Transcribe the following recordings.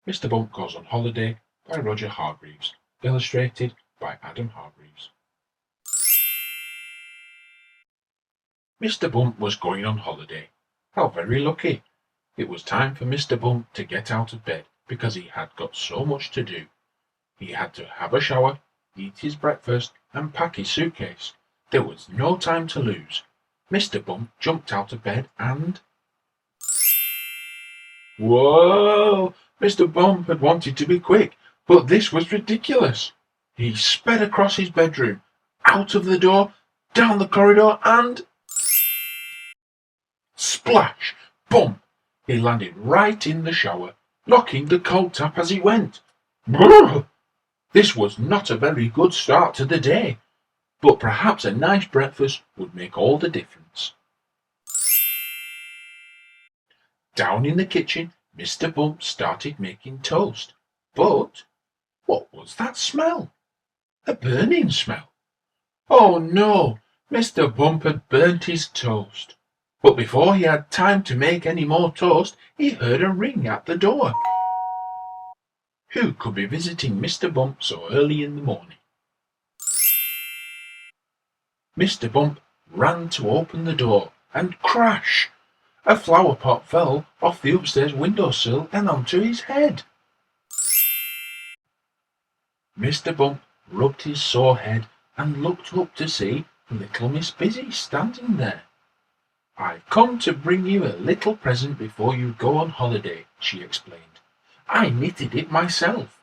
Mr. Bump Goes on Holiday by Roger Hargreaves, illustrated by Adam Hargreaves. Mr. Bump was going on holiday. How very lucky! It was time for Mr. Bump to get out of bed because he had got so much to do. He had to have a shower, eat his breakfast, and pack his suitcase. There was no time to lose. Mr. Bump jumped out of bed and... Whoa! Mr. Bump had wanted to be quick, but this was ridiculous. He sped across his bedroom, out of the door, down the corridor, and... Splash! Bump! He landed right in the shower, knocking the cold tap as he went. Brrr! This was not a very good start to the day, but perhaps a nice breakfast would make all the difference. Down in the kitchen, Mr. Bump started making toast. But what was that smell? A burning smell. Oh no! Mr. Bump had burnt his toast. But before he had time to make any more toast, he heard a ring at the door. Who could be visiting Mr. Bump so early in the morning? Mr. Bump ran to open the door, and crash! A flower pot fell off the upstairs windowsill and onto his head. Mr. Bump rubbed his sore head and looked up to see little Miss Busy standing there. "I've come to bring you a little present before you go on holiday," she explained. "I knitted it myself.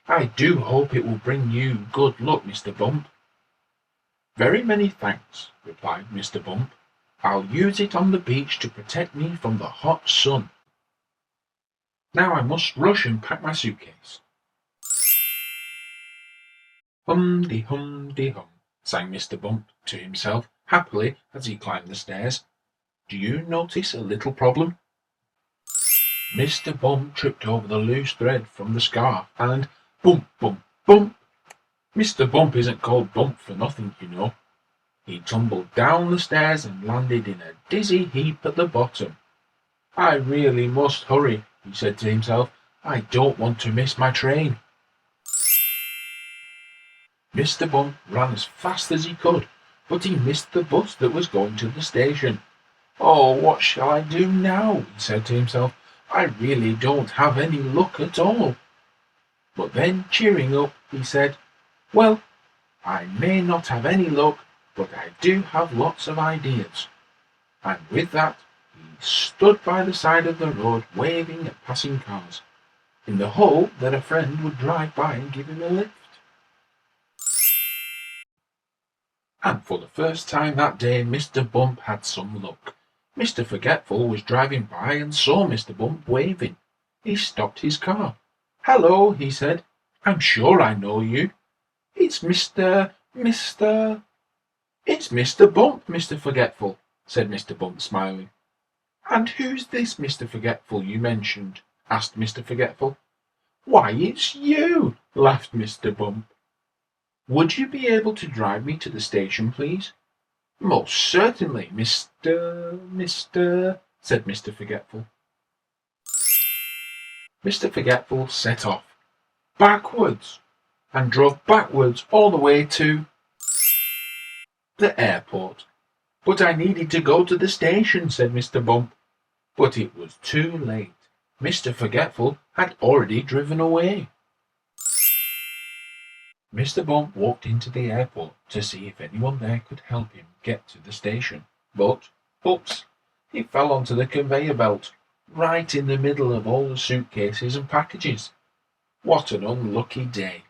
I do hope it will bring you good luck, Mr. Bump." "Very many thanks," replied Mr. Bump. "I'll use it on the beach to protect me from the hot sun. Now I must rush and pack my suitcase." Hum-de-hum-de-hum, sang Mr. Bump to himself happily as he climbed the stairs. Do you notice a little problem? Mr. Bump tripped over the loose thread from the scarf and bump, bump, bump. Mr. Bump isn't called Bump for nothing, you know. He tumbled down the stairs and landed in a dizzy heap at the bottom. "I really must hurry," he said to himself. "I don't want to miss my train." Mr. Bump ran as fast as he could, but he missed the bus that was going to the station. "Oh, what shall I do now?" he said to himself. "I really don't have any luck at all." But then, cheering up, he said, "Well, I may not have any luck, but I do have lots of ideas." And with that, he stood by the side of the road waving at passing cars, in the hope that a friend would drive by and give him a lift. And for the first time that day, Mr. Bump had some luck. Mr. Forgetful was driving by and saw Mr. Bump waving. He stopped his car. "Hello," he said. "I'm sure I know you. It's Mr. It's Mr. Bump, Mr. Forgetful," said Mr. Bump, smiling. "And who's this Mr. Forgetful you mentioned?" asked Mr. Forgetful. "Why, it's you," laughed Mr. Bump. "Would you be able to drive me to the station, please?" "Most certainly, Mr. said Mr. Forgetful. Mr. Forgetful set off, backwards, and drove backwards all the way to the airport. "But I needed to go to the station," said Mr. Bump. But it was too late. Mr. Forgetful had already driven away. Mr. Bump walked into the airport to see if anyone there could help him get to the station. But, oops, he fell onto the conveyor belt, right in the middle of all the suitcases and packages. What an unlucky day.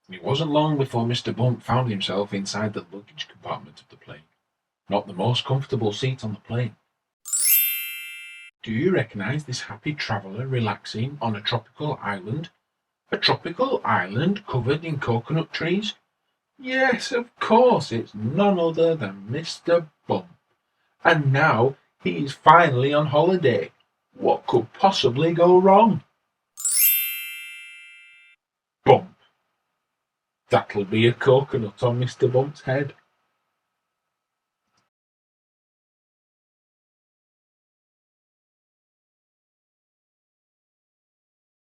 It wasn't long before Mr. Bump found himself inside the luggage compartment of the plane. Not the most comfortable seat on the plane. Do you recognize this happy traveller relaxing on a tropical island? A tropical island covered in coconut trees? Yes, of course, it's none other than Mr. Bump. And now he is finally on holiday. What could possibly go wrong? Bump! That'll be a coconut on Mr. Bump's head.